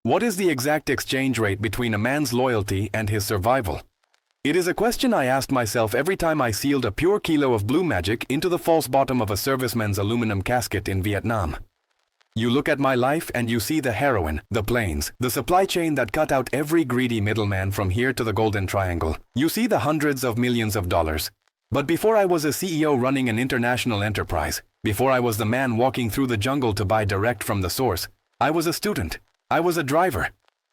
What is the exact exchange rate between a man's loyalty and his survival? It is a question I asked myself every time I sealed a pure kilo of blue magic into the false bottom of a serviceman's aluminum casket in Vietnam. You look at my life and you see the heroin, the planes, the supply chain that cut out every greedy middleman from here to the Golden Triangle. You see the hundreds of millions of dollars. But before I was a CEO running an international enterprise, before I was the man walking through the jungle to buy direct from the source, I was a student. I was a driver.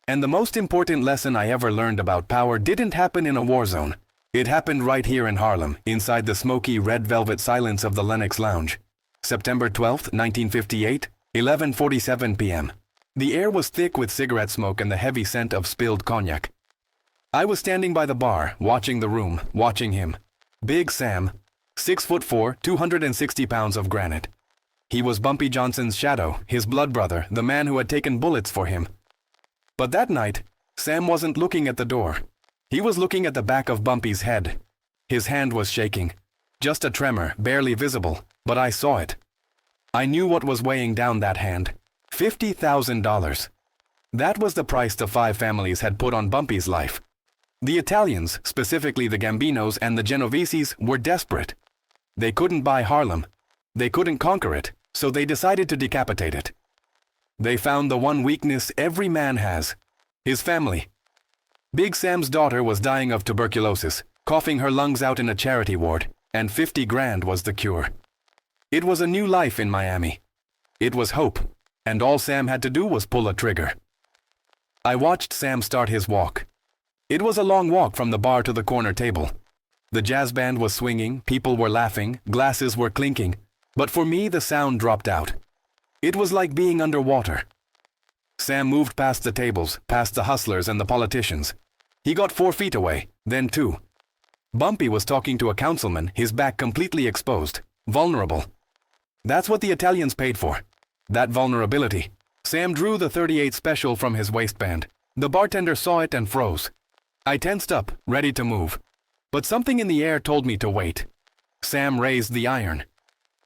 And the most important lesson I ever learned about power didn't happen in a war zone. It happened right here in Harlem, inside the smoky red velvet silence of the Lenox Lounge. September 12, 1958, 11:47 p.m. The air was thick with cigarette smoke and the heavy scent of spilled cognac. I was standing by the bar, watching the room, watching him. Big Sam, 6'4", 260 pounds of granite. He was Bumpy Johnson's shadow, his blood brother, the man who had taken bullets for him. But that night, Sam wasn't looking at the door. He was looking at the back of Bumpy's head. His hand was shaking. Just a tremor, barely visible, but I saw it. I knew what was weighing down that hand. $50,000. That was the price the 5 families had put on Bumpy's life. The Italians, specifically the Gambinos and the Genoveses, were desperate. They couldn't buy Harlem. They couldn't conquer it, so they decided to decapitate it. They found the one weakness every man has: his family. Big Sam's daughter was dying of tuberculosis, coughing her lungs out in a charity ward, and 50 grand was the cure. It was a new life in Miami. It was hope, and all Sam had to do was pull a trigger. I watched Sam start his walk. It was a long walk from the bar to the corner table. The jazz band was swinging, people were laughing, glasses were clinking, but for me the sound dropped out. It was like being underwater. Sam moved past the tables, past the hustlers and the politicians. He got 4 feet away, then 2. Bumpy was talking to a councilman, his back completely exposed, vulnerable. That's what the Italians paid for. That vulnerability. Sam drew the .38 special from his waistband. The bartender saw it and froze. I tensed up, ready to move. But something in the air told me to wait. Sam raised the iron.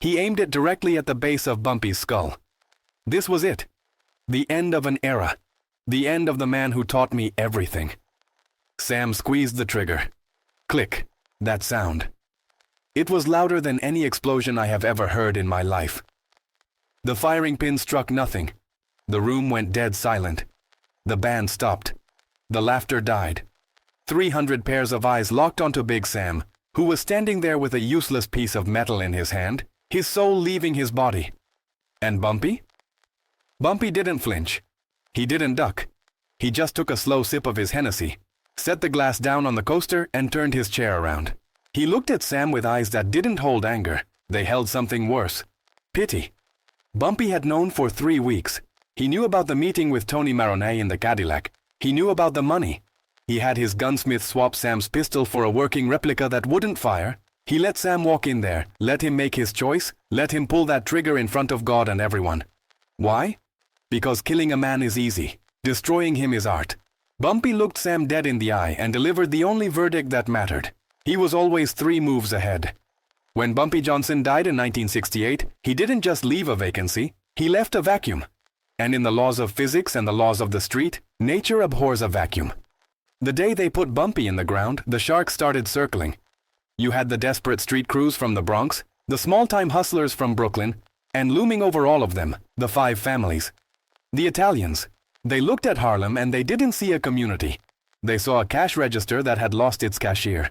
He aimed it directly at the base of Bumpy's skull. This was it. The end of an era. The end of the man who taught me everything. Sam squeezed the trigger. Click. That sound. It was louder than any explosion I have ever heard in my life. The firing pin struck nothing. The room went dead silent. The band stopped. The laughter died. 300 pairs of eyes locked onto Big Sam, who was standing there with a useless piece of metal in his hand, his soul leaving his body. And Bumpy? Bumpy didn't flinch. He didn't duck. He just took a slow sip of his Hennessy, set the glass down on the coaster, and turned his chair around. He looked at Sam with eyes that didn't hold anger. They held something worse. Pity. Bumpy had known for 3 weeks. He knew about the meeting with Tony Maroney in the Cadillac. He knew about the money. He had his gunsmith swap Sam's pistol for a working replica that wouldn't fire. He let Sam walk in there, let him make his choice, let him pull that trigger in front of God and everyone. Why? Because killing a man is easy. Destroying him is art. Bumpy looked Sam dead in the eye and delivered the only verdict that mattered. He was always 3 moves ahead. When Bumpy Johnson died in 1968, he didn't just leave a vacancy, he left a vacuum. And in the laws of physics and the laws of the street, nature abhors a vacuum. The day they put Bumpy in the ground, the sharks started circling. You had the desperate street crews from the Bronx, the small-time hustlers from Brooklyn, and looming over all of them, the 5 families. The Italians. They looked at Harlem and they didn't see a community. They saw a cash register that had lost its cashier.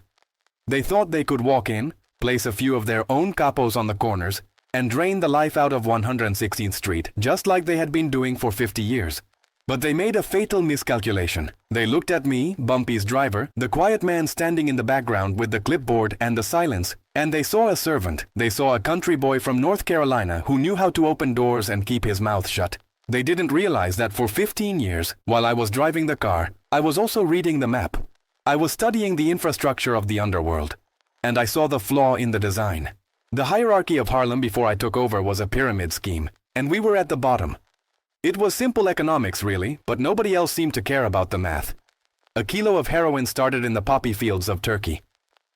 They thought they could walk in, place a few of their own capos on the corners, and drain the life out of 116th Street, just like they had been doing for 50 years. But they made a fatal miscalculation. They looked at me, Bumpy's driver, the quiet man standing in the background with the clipboard and the silence, and they saw a servant. They saw a country boy from North Carolina who knew how to open doors and keep his mouth shut. They didn't realize that for 15 years, while I was driving the car, I was also reading the map. I was studying the infrastructure of the underworld. And I saw the flaw in the design. The hierarchy of Harlem before I took over was a pyramid scheme, and we were at the bottom. It was simple economics, really, but nobody else seemed to care about the math. A kilo of heroin started in the poppy fields of Turkey.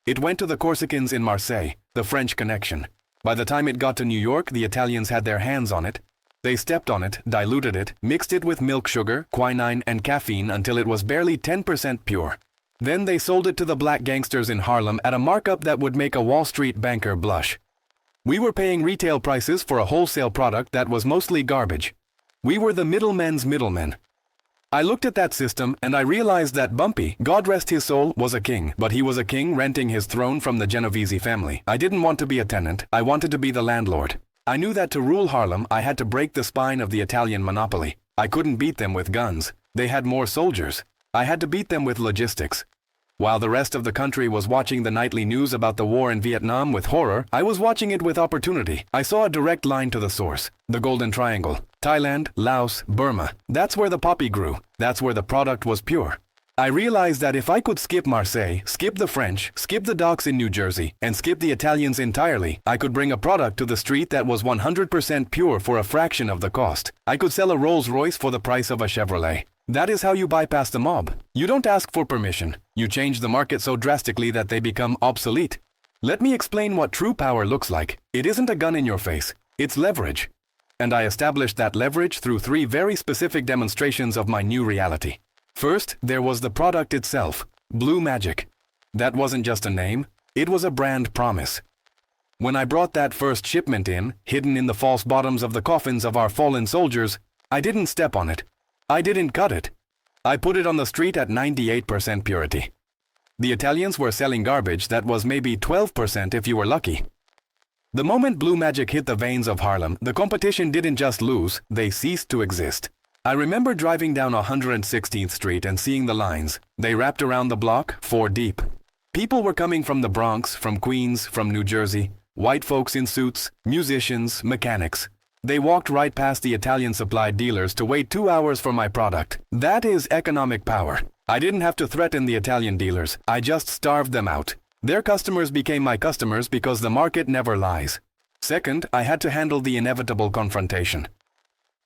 It went to the Corsicans in Marseille, the French connection. By the time it got to New York, the Italians had their hands on it. They stepped on it, diluted it, mixed it with milk sugar, quinine, and caffeine until it was barely 10% pure. Then they sold it to the black gangsters in Harlem at a markup that would make a Wall Street banker blush. We were paying retail prices for a wholesale product that was mostly garbage. We were the middlemen's middlemen. I looked at that system and I realized that Bumpy, God rest his soul, was a king, but he was a king renting his throne from the Genovese family. I didn't want to be a tenant, I wanted to be the landlord. I knew that to rule Harlem, I had to break the spine of the Italian monopoly. I couldn't beat them with guns. They had more soldiers. I had to beat them with logistics. While the rest of the country was watching the nightly news about the war in Vietnam with horror, I was watching it with opportunity. I saw a direct line to the source, the Golden Triangle. Thailand, Laos, Burma. That's where the poppy grew. That's where the product was pure. I realized that if I could skip Marseille, skip the French, skip the docks in New Jersey, and skip the Italians entirely, I could bring a product to the street that was 100% pure for a fraction of the cost. I could sell a Rolls-Royce for the price of a Chevrolet. That is how you bypass the mob. You don't ask for permission. You change the market so drastically that they become obsolete. Let me explain what true power looks like. It isn't a gun in your face. It's leverage. And I established that leverage through 3 very specific demonstrations of my new reality. First, there was the product itself, Blue Magic. That wasn't just a name, it was a brand promise. When I brought that first shipment in, hidden in the false bottoms of the coffins of our fallen soldiers, I didn't step on it. I didn't cut it. I put it on the street at 98% purity. The Italians were selling garbage that was maybe 12% if you were lucky. The moment Blue Magic hit the veins of Harlem, the competition didn't just lose, they ceased to exist. I remember driving down 116th Street and seeing the lines. They wrapped around the block, 4 deep. People were coming from the Bronx, from Queens, from New Jersey. White folks in suits, musicians, mechanics. They walked right past the Italian supplied dealers to wait 2 hours for my product. That is economic power. I didn't have to threaten the Italian dealers. I just starved them out. Their customers became my customers because the market never lies. Second, I had to handle the inevitable confrontation.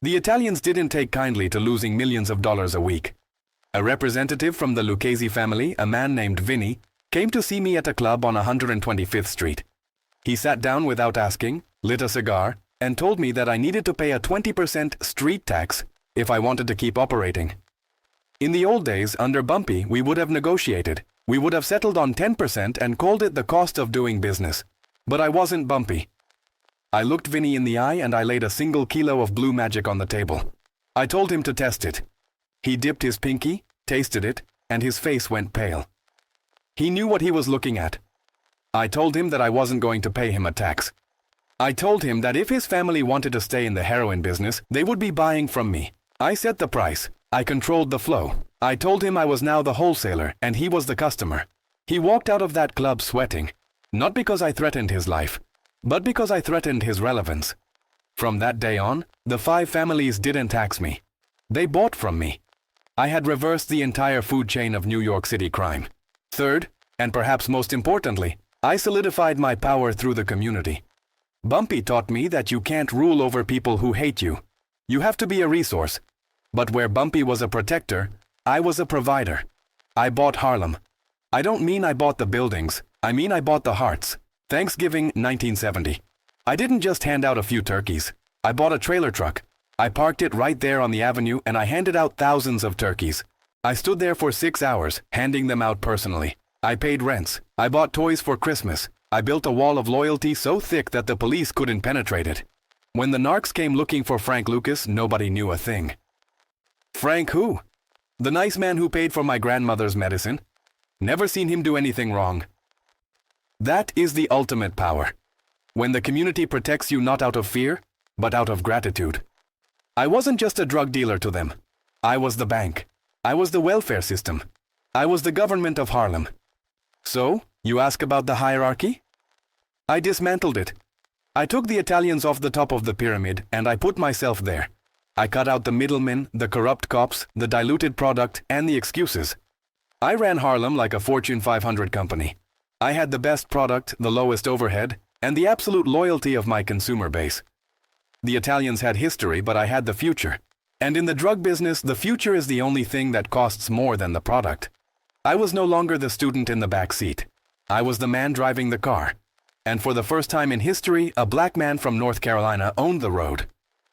The Italians didn't take kindly to losing millions of dollars a week. A representative from the Lucchese family, a man named Vinny, came to see me at a club on 125th Street. He sat down without asking, lit a cigar, and told me that I needed to pay a 20% street tax if I wanted to keep operating. In the old days, under Bumpy, we would have negotiated. We would have settled on 10% and called it the cost of doing business. But I wasn't Bumpy. I looked Vinny in the eye and I laid a single kilo of Blue Magic on the table. I told him to test it. He dipped his pinky, tasted it, and his face went pale. He knew what he was looking at. I told him that I wasn't going to pay him a tax. I told him that if his family wanted to stay in the heroin business, they would be buying from me. I set the price. I controlled the flow. I told him I was now the wholesaler and he was the customer. He walked out of that club sweating, not because I threatened his life, but because I threatened his relevance. From that day on, the 5 families didn't tax me. They bought from me. I had reversed the entire food chain of New York City crime. Third, and perhaps most importantly, I solidified my power through the community. Bumpy taught me that you can't rule over people who hate you. You have to be a resource. But where Bumpy was a protector, I was a provider. I bought Harlem. I don't mean I bought the buildings, I mean I bought the hearts. Thanksgiving 1970. I didn't just hand out a few turkeys. I bought a trailer truck. I parked it right there on the avenue and I handed out thousands of turkeys. I stood there for 6 hours, handing them out personally. I paid rents. I bought toys for Christmas. I built a wall of loyalty so thick that the police couldn't penetrate it. When the narcs came looking for Frank Lucas, nobody knew a thing. Frank who? The nice man who paid for my grandmother's medicine. Never seen him do anything wrong. That is the ultimate power. When the community protects you not out of fear, but out of gratitude. I wasn't just a drug dealer to them. I was the bank. I was the welfare system. I was the government of Harlem. So, you ask about the hierarchy? I dismantled it. I took the Italians off the top of the pyramid and I put myself there. I cut out the middlemen, the corrupt cops, the diluted product, and the excuses. I ran Harlem like a Fortune 500 company. I had the best product, the lowest overhead, and the absolute loyalty of my consumer base. The Italians had history, but I had the future. And in the drug business, the future is the only thing that costs more than the product. I was no longer the student in the back seat. I was the man driving the car. And for the first time in history, a black man from North Carolina owned the road.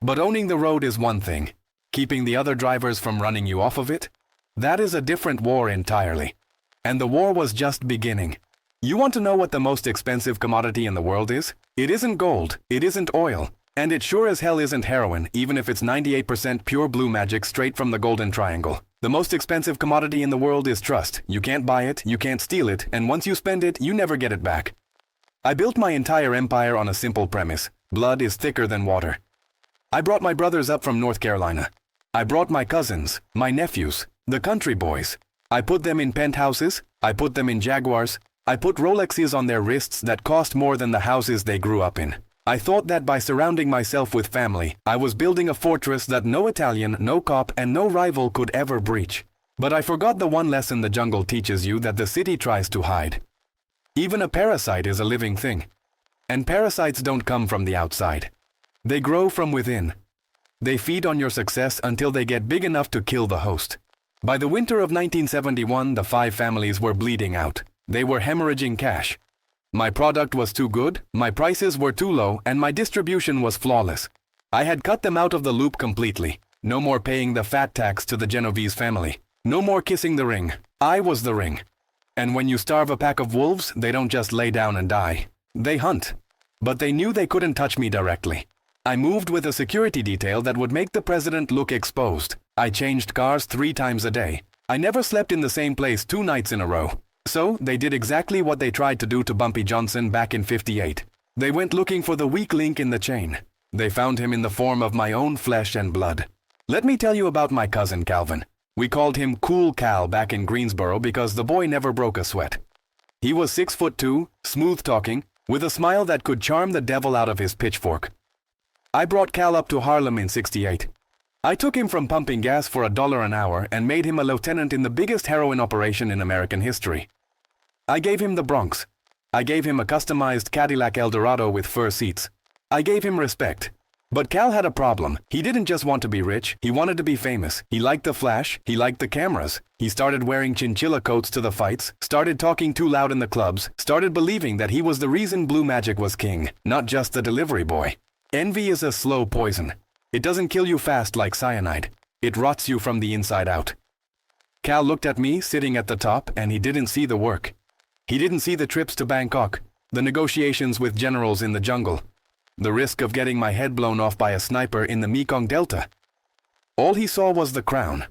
But owning the road is one thing. Keeping the other drivers from running you off of it? That is a different war entirely. And the war was just beginning. You want to know what the most expensive commodity in the world is? It isn't gold, it isn't oil, and it sure as hell isn't heroin, even if it's 98% pure blue magic straight from the Golden Triangle. The most expensive commodity in the world is trust. You can't buy it, you can't steal it, and once you spend it, you never get it back. I built my entire empire on a simple premise. Blood is thicker than water. I brought my brothers up from North Carolina. I brought my cousins, my nephews, the country boys. I put them in penthouses, I put them in Jaguars, I put Rolexes on their wrists that cost more than the houses they grew up in. I thought that by surrounding myself with family, I was building a fortress that no Italian, no cop, and no rival could ever breach. But I forgot the one lesson the jungle teaches you that the city tries to hide. Even a parasite is a living thing. And parasites don't come from the outside. They grow from within. They feed on your success until they get big enough to kill the host. By the winter of 1971, the 5 families were bleeding out. They were hemorrhaging cash. My product was too good, my prices were too low, and my distribution was flawless. I had cut them out of the loop completely. No more paying the fat tax to the Genovese family. No more kissing the ring. I was the ring. And when you starve a pack of wolves, they don't just lay down and die. They hunt. But they knew they couldn't touch me directly. I moved with a security detail that would make the president look exposed. I changed cars 3 times a day. I never slept in the same place 2 nights in a row. So, they did exactly what they tried to do to Bumpy Johnson back in '58. They went looking for the weak link in the chain. They found him in the form of my own flesh and blood. Let me tell you about my cousin Calvin. We called him Cool Cal back in Greensboro because the boy never broke a sweat. He was 6'2", smooth-talking, with a smile that could charm the devil out of his pitchfork. I brought Cal up to Harlem in '68. I took him from pumping gas for $1 an hour and made him a lieutenant in the biggest heroin operation in American history. I gave him the Bronx. I gave him a customized Cadillac Eldorado with fur seats. I gave him respect. But Cal had a problem. He didn't just want to be rich, he wanted to be famous. He liked the flash, he liked the cameras. He started wearing chinchilla coats to the fights, started talking too loud in the clubs, started believing that he was the reason Blue Magic was king, not just the delivery boy. Envy is a slow poison. It doesn't kill you fast like cyanide. It rots you from the inside out. Cal looked at me sitting at the top and he didn't see the work. He didn't see the trips to Bangkok, the negotiations with generals in the jungle, the risk of getting my head blown off by a sniper in the Mekong Delta. All he saw was the crown,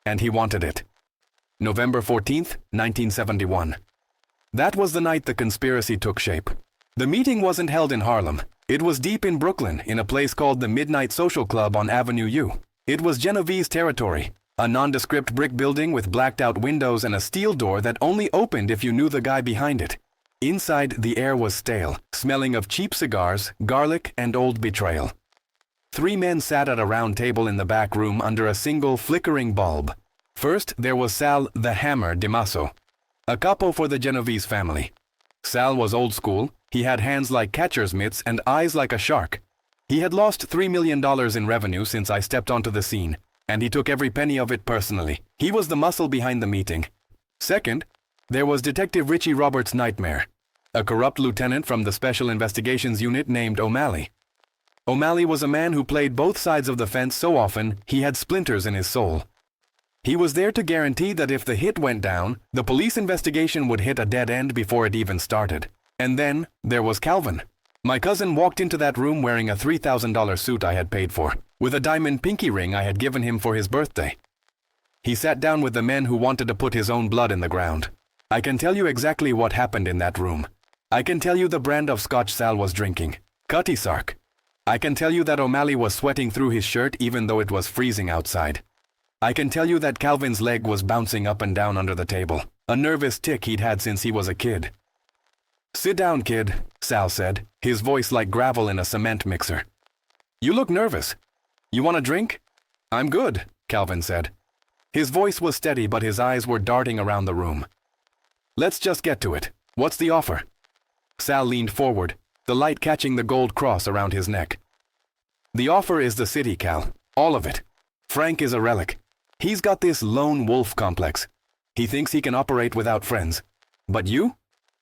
and he wanted it. November 14th, 1971. That was the night the conspiracy took shape. The meeting wasn't held in Harlem. It was deep in Brooklyn, in a place called the Midnight Social Club on Avenue U. It was Genovese territory, a nondescript brick building with blacked-out windows and a steel door that only opened if you knew the guy behind it. Inside, the air was stale, smelling of cheap cigars, garlic, and old betrayal. 3 men sat at a round table in the back room under a single flickering bulb. First, there was Sal the Hammer DiMasso, a capo for the Genovese family. Sal was old school. He had hands like catcher's mitts and eyes like a shark. He had lost $3 million in revenue since I stepped onto the scene, and he took every penny of it personally. He was the muscle behind the meeting. Second, there was Detective Richie Roberts' nightmare, a corrupt lieutenant from the Special Investigations Unit named O'Malley. O'Malley was a man who played both sides of the fence so often he had splinters in his soul. He was there to guarantee that if the hit went down, the police investigation would hit a dead end before it even started. And then, there was Calvin. My cousin walked into that room wearing a $3,000 suit I had paid for, with a diamond pinky ring I had given him for his birthday. He sat down with the men who wanted to put his own blood in the ground. I can tell you exactly what happened in that room. I can tell you the brand of scotch Sal was drinking, Cutty Sark. I can tell you that O'Malley was sweating through his shirt even though it was freezing outside. I can tell you that Calvin's leg was bouncing up and down under the table, a nervous tic he'd had since he was a kid. "Sit down, kid," Sal said, his voice like gravel in a cement mixer. "You look nervous. You want a drink?" "I'm good," Calvin said. His voice was steady, but his eyes were darting around the room. "Let's just get to it. What's the offer?" Sal leaned forward, the light catching the gold cross around his neck. "The offer is the city, Cal. All of it. Frank is a relic. He's got this lone wolf complex. He thinks he can operate without friends. But you?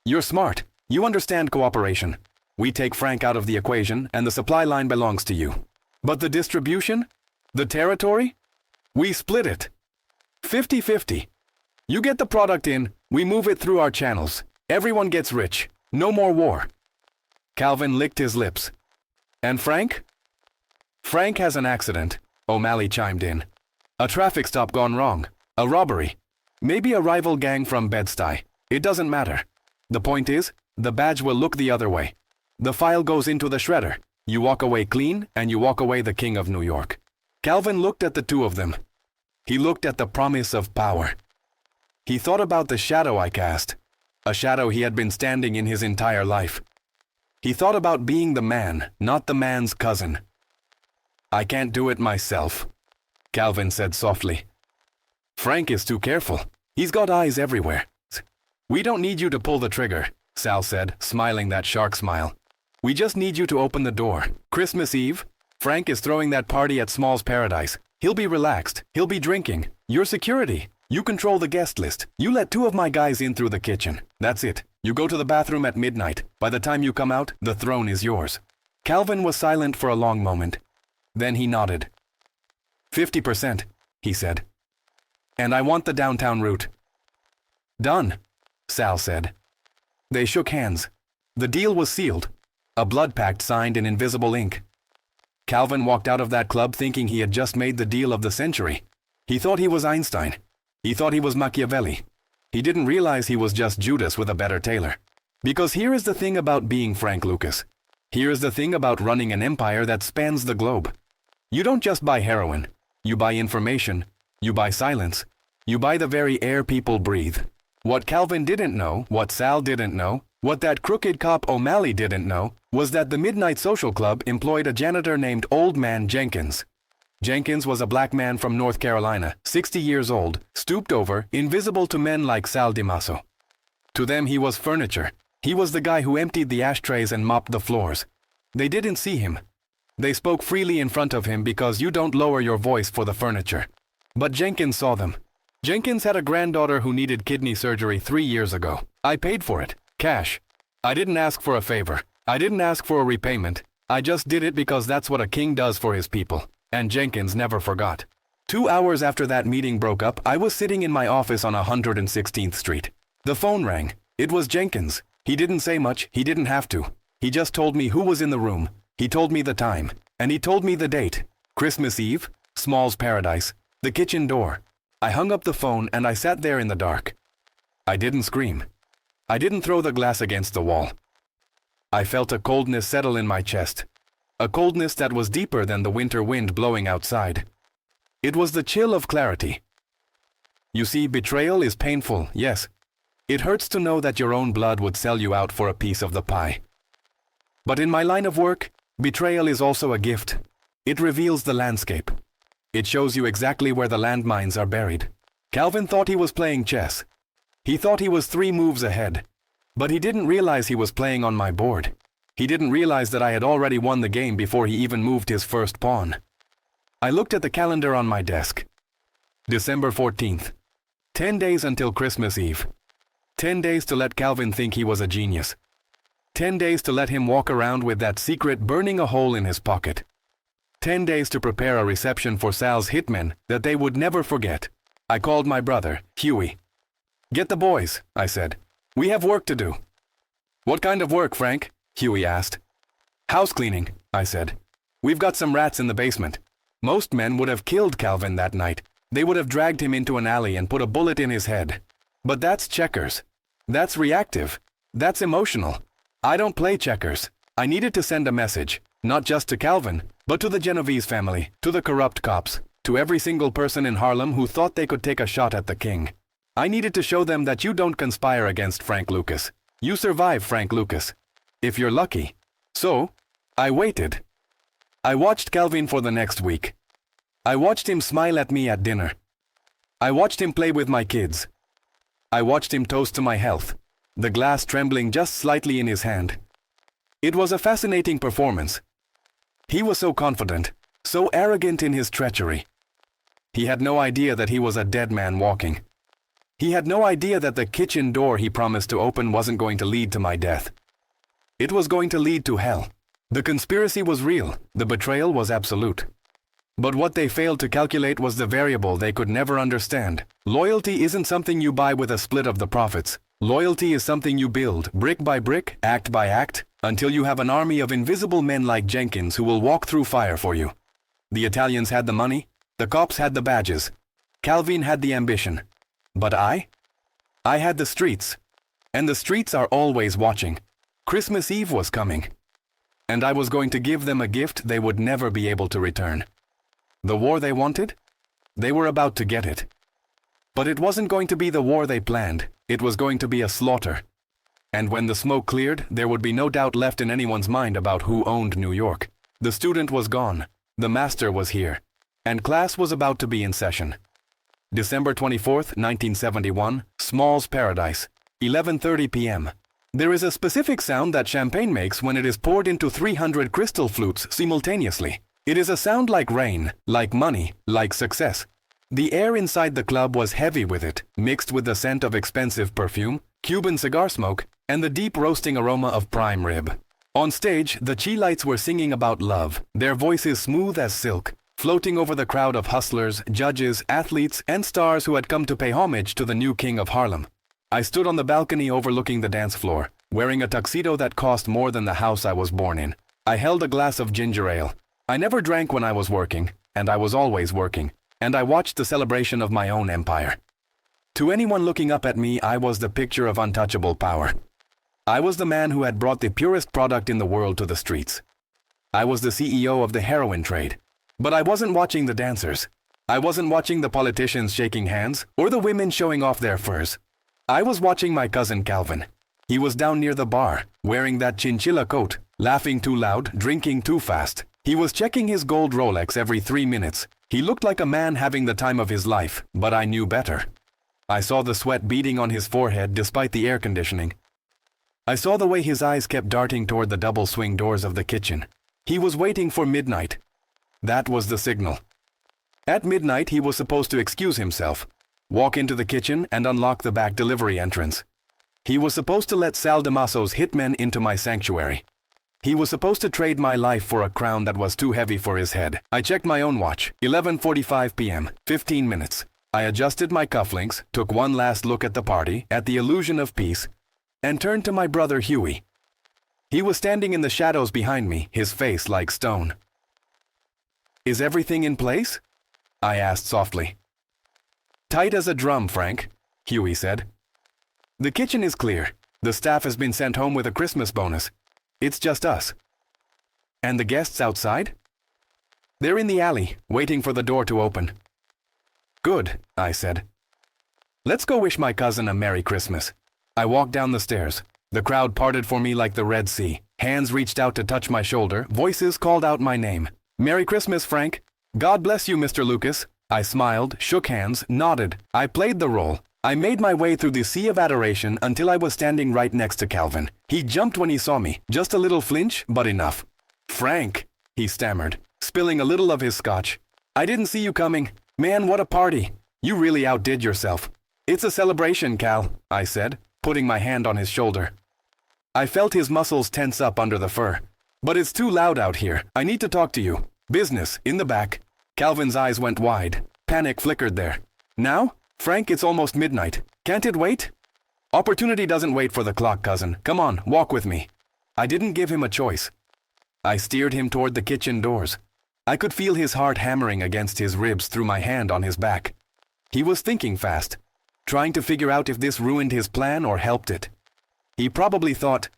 You're smart. You understand cooperation. We take Frank out of the equation, and the supply line belongs to you. But the distribution? The territory? We split it. 50-50. You get the product in, we move it through our channels. Everyone gets rich. No more war. Calvin licked his lips. And Frank? Frank has an accident, O'Malley chimed in. A traffic stop gone wrong. A robbery. Maybe a rival gang from Bed-Stuy. It doesn't matter. The point is, the badge will look the other way. The file goes into the shredder. You walk away clean, and you walk away the king of New York. Calvin looked at the two of them. He looked at the promise of power. He thought about the shadow I cast, a shadow he had been standing in his entire life. He thought about being the man, not the man's cousin. I can't do it myself, Calvin said softly. Frank is too careful. He's got eyes everywhere. We don't need you to pull the trigger, Sal said, smiling that shark smile. We just need you to open the door. Christmas Eve, Frank is throwing that party at Small's Paradise. He'll be relaxed. He'll be drinking. Your security. You control the guest list. You let two of my guys in through the kitchen. That's it. You go to the bathroom at midnight. By the time you come out, the throne is yours. Calvin was silent for a long moment. Then he nodded. 50%, he said. And I want the downtown route. Done, Sal said. They shook hands. The deal was sealed. A blood pact signed in invisible ink. Calvin walked out of that club thinking he had just made the deal of the century. He thought he was Einstein. He thought he was Machiavelli. He didn't realize he was just Judas with a better tailor. Because here is the thing about being Frank Lucas. Here is the thing about running an empire that spans the globe. You don't just buy heroin. You buy information. You buy silence. You buy the very air people breathe. What Calvin didn't know, what Sal didn't know, what that crooked cop O'Malley didn't know, was that the Midnight Social Club employed a janitor named Old Man Jenkins. Jenkins was a black man from North Carolina, 60 years old, stooped over, invisible to men like Sal DiMasso. To them he was furniture. He was the guy who emptied the ashtrays and mopped the floors. They didn't see him. They spoke freely in front of him because you don't lower your voice for the furniture. But Jenkins saw them. Jenkins had a granddaughter who needed kidney surgery 3 years ago. I paid for it. Cash. I didn't ask for a favor. I didn't ask for a repayment. I just did it because that's what a king does for his people. And Jenkins never forgot. 2 hours after that meeting broke up, I was sitting in my office on 116th Street. The phone rang. It was Jenkins. He didn't say much. He didn't have to. He just told me who was in the room. He told me the time. And he told me the date. Christmas Eve, Small's Paradise, the kitchen door. I hung up the phone and I sat there in the dark. I didn't scream. I didn't throw the glass against the wall. I felt a coldness settle in my chest. A coldness that was deeper than the winter wind blowing outside. It was the chill of clarity. You see, betrayal is painful, yes. It hurts to know that your own blood would sell you out for a piece of the pie. But in my line of work, betrayal is also a gift. It reveals the landscape. It shows you exactly where the landmines are buried. Calvin thought he was playing chess. He thought he was 3 moves ahead. But he didn't realize he was playing on my board. He didn't realize that I had already won the game before he even moved his first pawn. I looked at the calendar on my desk. December 14th. 10 days until Christmas Eve. 10 days to let Calvin think he was a genius. 10 days to let him walk around with that secret burning a hole in his pocket. 10 days to prepare a reception for Sal's hitmen that they would never forget. I called my brother, Huey. Get the boys, I said. We have work to do. What kind of work, Frank? Huey asked. House cleaning, I said. We've got some rats in the basement. Most men would have killed Calvin that night. They would have dragged him into an alley and put a bullet in his head. But that's checkers. That's reactive. That's emotional. I don't play checkers. I needed to send a message, not just to Calvin, but to the Genovese family, to the corrupt cops, to every single person in Harlem who thought they could take a shot at the king. I needed to show them that you don't conspire against Frank Lucas. You survive Frank Lucas. If you're lucky. So, I waited. I watched Calvin for the next week. I watched him smile at me at dinner. I watched him play with my kids. I watched him toast to my health, the glass trembling just slightly in his hand. It was a fascinating performance. He was so confident, so arrogant in his treachery. He had no idea that he was a dead man walking. He had no idea that the kitchen door he promised to open wasn't going to lead to my death. It was going to lead to hell. The conspiracy was real, the betrayal was absolute. But what they failed to calculate was the variable they could never understand. Loyalty isn't something you buy with a split of the profits. Loyalty is something you build, brick by brick, act by act, until you have an army of invisible men like Jenkins who will walk through fire for you. The Italians had the money, the cops had the badges, Calvin had the ambition. But I had the streets. And the streets are always watching. Christmas Eve was coming. And I was going to give them a gift they would never be able to return. The war they wanted? They were about to get it. But it wasn't going to be the war they planned. It was going to be a slaughter. And when the smoke cleared, there would be no doubt left in anyone's mind about who owned New York. The student was gone. The master was here. And class was about to be in session. December 24th, 1971, Small's Paradise, 11:30 p.m. There is a specific sound that champagne makes when it is poured into 300 crystal flutes simultaneously. It is a sound like rain, like money, like success. The air inside the club was heavy with it, mixed with the scent of expensive perfume, Cuban cigar smoke, and the deep roasting aroma of prime rib. On stage, the Chi Lights were singing about love, their voices smooth as silk, floating over the crowd of hustlers, judges, athletes, and stars who had come to pay homage to the new king of Harlem. I stood on the balcony overlooking the dance floor, wearing a tuxedo that cost more than the house I was born in. I held a glass of ginger ale. I never drank when I was working, and I was always working, and I watched the celebration of my own empire. To anyone looking up at me, I was the picture of untouchable power. I was the man who had brought the purest product in the world to the streets. I was the CEO of the heroin trade. But I wasn't watching the dancers. I wasn't watching the politicians shaking hands, or the women showing off their furs. I was watching my cousin Calvin. He was down near the bar, wearing that chinchilla coat, laughing too loud, drinking too fast. He was checking his gold Rolex every 3 minutes. He looked like a man having the time of his life, but I knew better. I saw the sweat beading on his forehead despite the air conditioning. I saw the way his eyes kept darting toward the double swing doors of the kitchen. He was waiting for midnight. That was the signal. At midnight, he was supposed to excuse himself, walk into the kitchen, and unlock the back delivery entrance. He was supposed to let Sal Damaso's Hitmen into my sanctuary. He was supposed to trade my life for a crown that was too heavy for his head. I checked my own watch, 11:45 p.m., 15 minutes. I adjusted my cufflinks, took one last look at the party, at the illusion of peace, and turned to my brother Huey. He was standing in the shadows behind me, his face like stone. "Is everything in place?" I asked softly. "Tight as a drum, Frank," Huey said. "The kitchen is clear. The staff has been sent home with a Christmas bonus. It's just us." "And the guests outside?" "They're in the alley, waiting for the door to open." "Good," I said. "Let's go wish my cousin a Merry Christmas." I walked down the stairs. The crowd parted for me like the Red Sea. Hands reached out to touch my shoulder. Voices called out my name. "Merry Christmas, Frank." "God bless you, Mr. Lucas." I smiled, shook hands, nodded. I played the role. I made my way through the sea of adoration until I was standing right next to Calvin. He jumped when he saw me. Just a little flinch, but enough. "Frank," he stammered, spilling a little of his scotch. "I didn't see you coming. Man, what a party. You really outdid yourself." "It's a celebration, Cal," I said, putting my hand on his shoulder. I felt his muscles tense up under the fur. "But it's too loud out here. I need to talk to you. Business, in the back." Calvin's eyes went wide. Panic flickered there. "Now? Frank, it's almost midnight. Can't it wait?" "Opportunity doesn't wait for the clock, cousin. Come on, walk with me." I didn't give him a choice. I steered him toward the kitchen doors. I could feel his heart hammering against his ribs through my hand on his back. He was thinking fast, trying to figure out if this ruined his plan or helped it. He probably thought.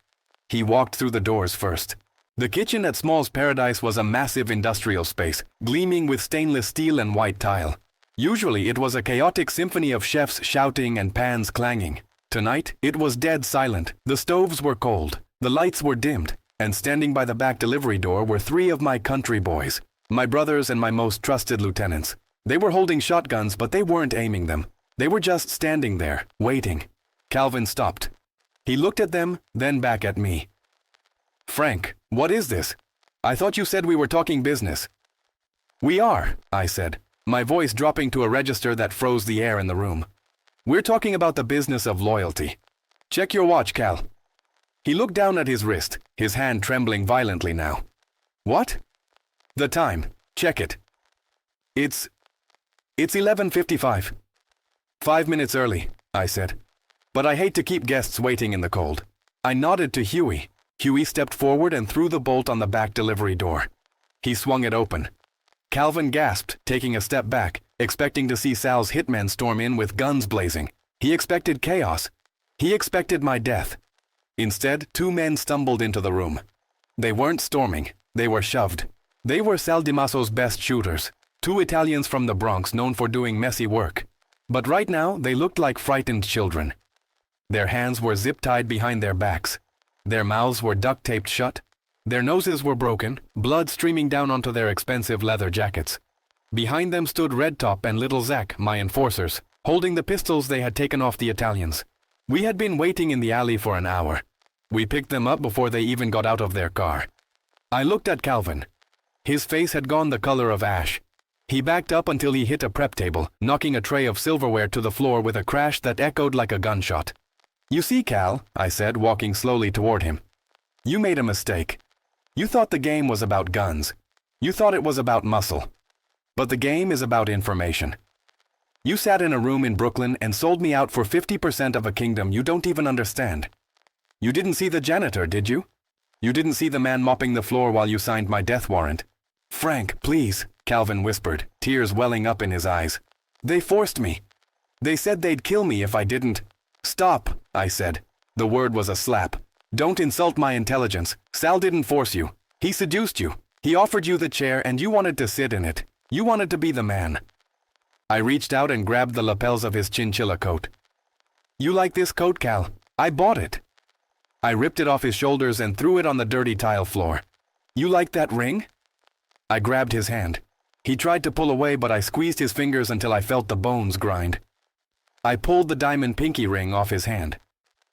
He walked through the doors first. The kitchen at Small's Paradise was a massive industrial space, gleaming with stainless steel and white tile. Usually it was a chaotic symphony of chefs shouting and pans clanging. Tonight, it was dead silent. The stoves were cold, the lights were dimmed, and standing by the back delivery door were 3 of my country boys, my brothers and my most trusted lieutenants. They were holding shotguns, but they weren't aiming them. They were just standing there, waiting. Calvin stopped. He looked at them, then back at me. "Frank, what is this? I thought you said we were talking business." "We are," I said, my voice dropping to a register that froze the air in the room. "We're talking about the business of loyalty. Check your watch, Cal." He looked down at his wrist, his hand trembling violently now. What? The time. Check it. It's 11:55. 5 minutes early, I said. But I hate to keep guests waiting in the cold. I nodded to Huey. Huey stepped forward and threw the bolt on the back delivery door. He swung it open. Calvin gasped, taking a step back, expecting to see Sal's hitmen storm in with guns blazing. He expected chaos. He expected my death. Instead, 2 men stumbled into the room. They weren't storming. They were shoved. They were Sal DiMasso's best shooters, 2 Italians from the Bronx known for doing messy work. But right now, they looked like frightened children. Their hands were zip-tied behind their backs. Their mouths were duct-taped shut. Their noses were broken, blood streaming down onto their expensive leather jackets. Behind them stood Red Top and Little Zach, my enforcers, holding the pistols they had taken off the Italians. We had been waiting in the alley for an hour. We picked them up before they even got out of their car. I looked at Calvin. His face had gone the color of ash. He backed up until he hit a prep table, knocking a tray of silverware to the floor with a crash that echoed like a gunshot. "You see, Cal," I said, walking slowly toward him. "You made a mistake. You thought the game was about guns. You thought it was about muscle. But the game is about information. You sat in a room in Brooklyn and sold me out for 50% of a kingdom you don't even understand. You didn't see the janitor, did you? You didn't see the man mopping the floor while you signed my death warrant." "Frank, please," Calvin whispered, tears welling up in his eyes. "They forced me. They said they'd kill me if I didn't." "Stop," I said. The word was a slap. "Don't insult my intelligence. Sal didn't force you. He seduced you. He offered you the chair and you wanted to sit in it. You wanted to be the man." I reached out and grabbed the lapels of his chinchilla coat. "You like this coat, Cal? I bought it." I ripped it off his shoulders and threw it on the dirty tile floor. "You like that ring?" I grabbed his hand. He tried to pull away, but I squeezed his fingers until I felt the bones grind. I pulled the diamond pinky ring off his hand.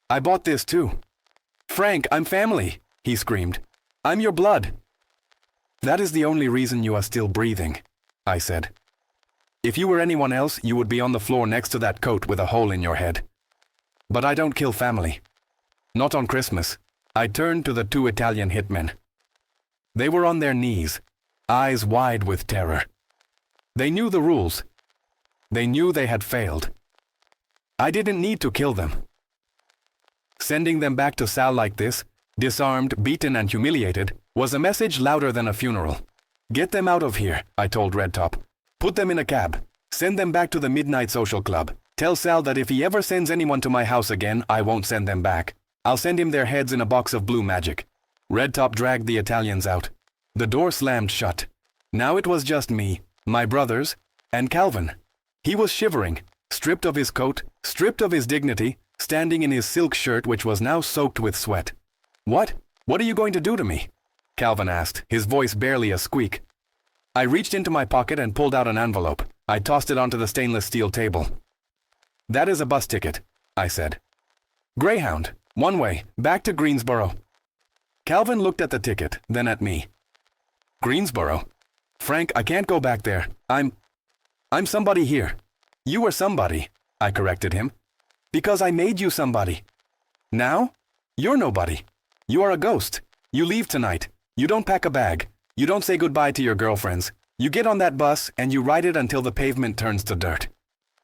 "I bought this too." "Frank, I'm family," he screamed. "I'm your blood." "That is the only reason you are still breathing," I said. "If you were anyone else, you would be on the floor next to that coat with a hole in your head. But I don't kill family. Not on Christmas." I turned to the 2 Italian hitmen. They were on their knees, eyes wide with terror. They knew the rules. They knew they had failed. I didn't need to kill them. Sending them back to Sal like this, disarmed, beaten, and humiliated, was a message louder than a funeral. "Get them out of here," I told Red Top. "Put them in a cab. Send them back to the Midnight Social Club. Tell Sal that if he ever sends anyone to my house again, I won't send them back. I'll send him their heads in a box of blue magic." Red Top dragged the Italians out. The door slammed shut. Now it was just me, my brothers, and Calvin. He was shivering, stripped of his coat, stripped of his dignity, standing in his silk shirt which was now soaked with sweat. "What? What are you going to do to me?" Calvin asked, his voice barely a squeak. I reached into my pocket and pulled out an envelope. I tossed it onto the stainless steel table. "That is a bus ticket," I said. "Greyhound, one way, back to Greensboro." Calvin looked at the ticket, then at me. "Greensboro? Frank, I can't go back there. I'm somebody here." "You were somebody," I corrected him. "Because I made you somebody. Now? You're nobody. You are a ghost. You leave tonight. You don't pack a bag. You don't say goodbye to your girlfriends. You get on that bus and you ride it until the pavement turns to dirt."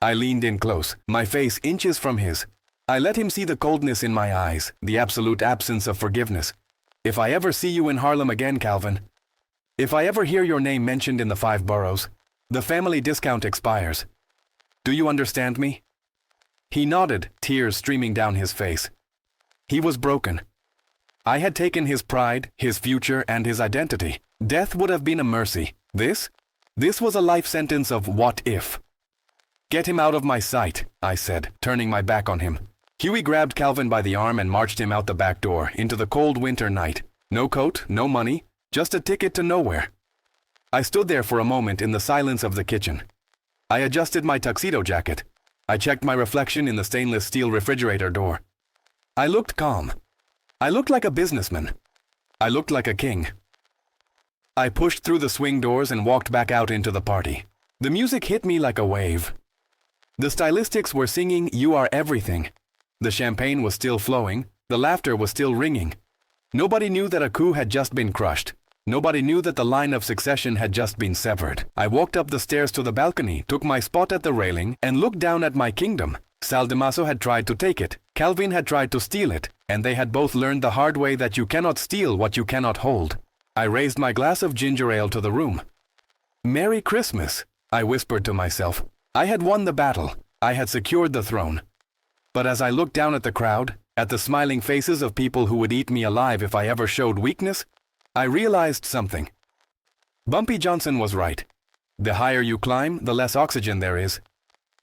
I leaned in close, my face inches from his. I let him see the coldness in my eyes, the absolute absence of forgiveness. "If I ever see you in Harlem again, Calvin, if I ever hear your name mentioned in the 5 boroughs, the family discount expires. Do you understand me?" He nodded, tears streaming down his face. He was broken. I had taken his pride, his future, and his identity. Death would have been a mercy. This was a life sentence of what if. "Get him out of my sight," I said, turning my back on him. Huey grabbed Calvin by the arm and marched him out the back door into the cold winter night. No coat, no money, just a ticket to nowhere. I stood there for a moment in the silence of the kitchen. I adjusted my tuxedo jacket. I checked my reflection in the stainless steel refrigerator door. I looked calm. I looked like a businessman. I looked like a king. I pushed through the swing doors and walked back out into the party. The music hit me like a wave. The stylistics were singing "You Are Everything." The champagne was still flowing. The laughter was still ringing. Nobody knew that a coup had just been crushed. Nobody knew that the line of succession had just been severed. I walked up the stairs to the balcony, took my spot at the railing, and looked down at my kingdom. Sal DiMasso had tried to take it. Calvin had tried to steal it. And they had both learned the hard way that you cannot steal what you cannot hold. I raised my glass of ginger ale to the room. "Merry Christmas," I whispered to myself. I had won the battle. I had secured the throne. But as I looked down at the crowd, at the smiling faces of people who would eat me alive if I ever showed weakness, I realized something. Bumpy Johnson was right. The higher you climb, the less oxygen there is.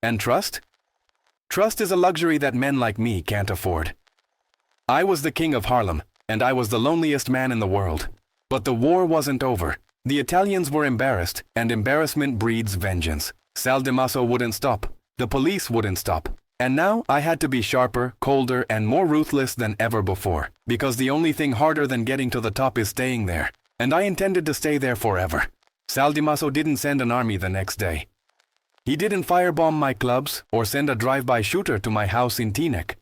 And trust? Trust is a luxury that men like me can't afford. I was the king of Harlem, and I was the loneliest man in the world. But the war wasn't over. The Italians were embarrassed, and embarrassment breeds vengeance. Sal DiMasso wouldn't stop. The police wouldn't stop. And now I had to be sharper, colder, and more ruthless than ever before, because the only thing harder than getting to the top is staying there, and I intended to stay there forever. Sal DiMasso didn't send an army the next day. He didn't firebomb my clubs or send a drive-by shooter to my house in Teaneck.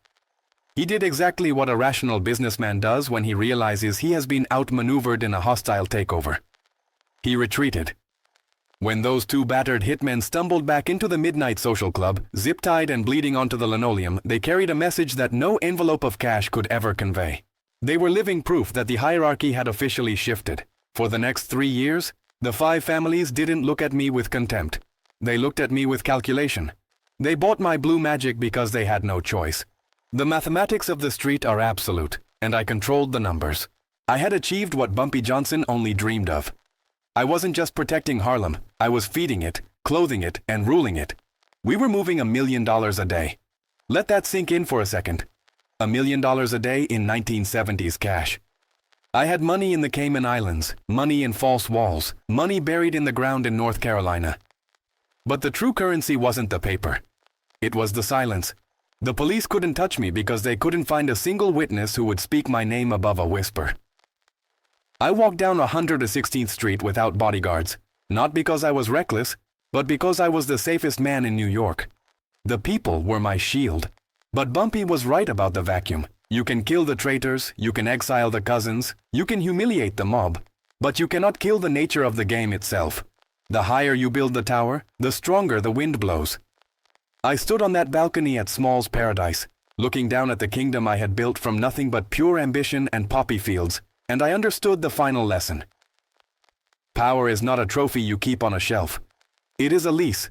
He did exactly what a rational businessman does when he realizes he has been outmaneuvered in a hostile takeover. He retreated. When those two battered hitmen stumbled back into the midnight social club, zip-tied and bleeding onto the linoleum, they carried a message that no envelope of cash could ever convey. They were living proof that the hierarchy had officially shifted. For the next 3 years, the 5 families didn't look at me with contempt. They looked at me with calculation. They bought my blue magic because they had no choice. The mathematics of the street are absolute, and I controlled the numbers. I had achieved what Bumpy Johnson only dreamed of. I wasn't just protecting Harlem, I was feeding it, clothing it, and ruling it. We were moving $1 million a day. Let that sink in for a second. $1 million a day in 1970s cash. I had money in the Cayman Islands, money in false walls, money buried in the ground in North Carolina. But the true currency wasn't the paper. It was the silence. The police couldn't touch me because they couldn't find a single witness who would speak my name above a whisper. I walked down 116th Street without bodyguards, not because I was reckless, but because I was the safest man in New York. The people were my shield. But Bumpy was right about the vacuum. You can kill the traitors, you can exile the cousins, you can humiliate the mob, but you cannot kill the nature of the game itself. The higher you build the tower, the stronger the wind blows. I stood on that balcony at Small's Paradise, looking down at the kingdom I had built from nothing but pure ambition and poppy fields, and I understood the final lesson. Power is not a trophy you keep on a shelf. It is a lease.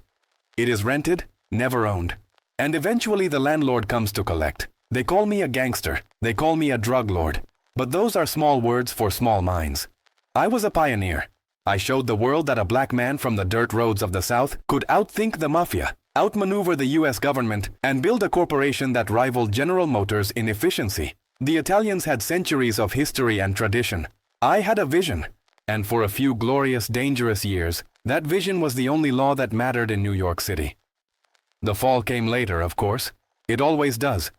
It is rented, never owned. And eventually the landlord comes to collect. They call me a gangster. They call me a drug lord. But those are small words for small minds. I was a pioneer. I showed the world that a black man from the dirt roads of the South could outthink the mafia, outmaneuver the US government, and build a corporation that rivaled General Motors in efficiency. The Italians had centuries of history and tradition. I had a vision. And for a few glorious, dangerous years, that vision was the only law that mattered in New York City. The fall came later, of course. It always does.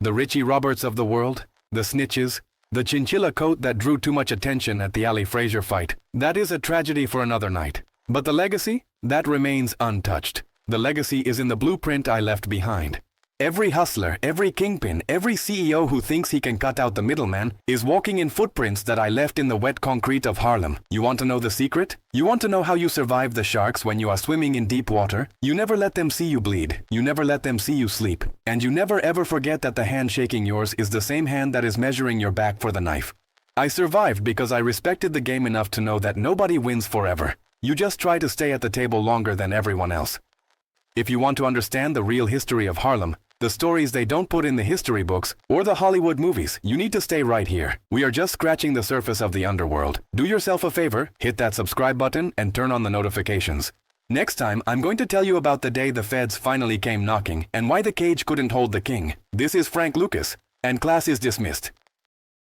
The Richie Roberts of the world, the snitches, the chinchilla coat that drew too much attention at the Ali Frazier fight. That is a tragedy for another night. But the legacy? That remains untouched. The legacy is in the blueprint I left behind. Every hustler, every kingpin, every CEO who thinks he can cut out the middleman is walking in footprints that I left in the wet concrete of Harlem. You want to know the secret? You want to know how you survive the sharks when you are swimming in deep water? You never let them see you bleed. You never let them see you sleep. And you never ever forget that the hand shaking yours is the same hand that is measuring your back for the knife. I survived because I respected the game enough to know that nobody wins forever. You just try to stay at the table longer than everyone else. If you want to understand the real history of Harlem, the stories they don't put in the history books or the Hollywood movies, you need to stay right here. We are just scratching the surface of the underworld. Do yourself a favor, hit that subscribe button and turn on the notifications. Next time, I'm going to tell you about the day the feds finally came knocking and why the cage couldn't hold the king. This is Frank Lucas, and class is dismissed.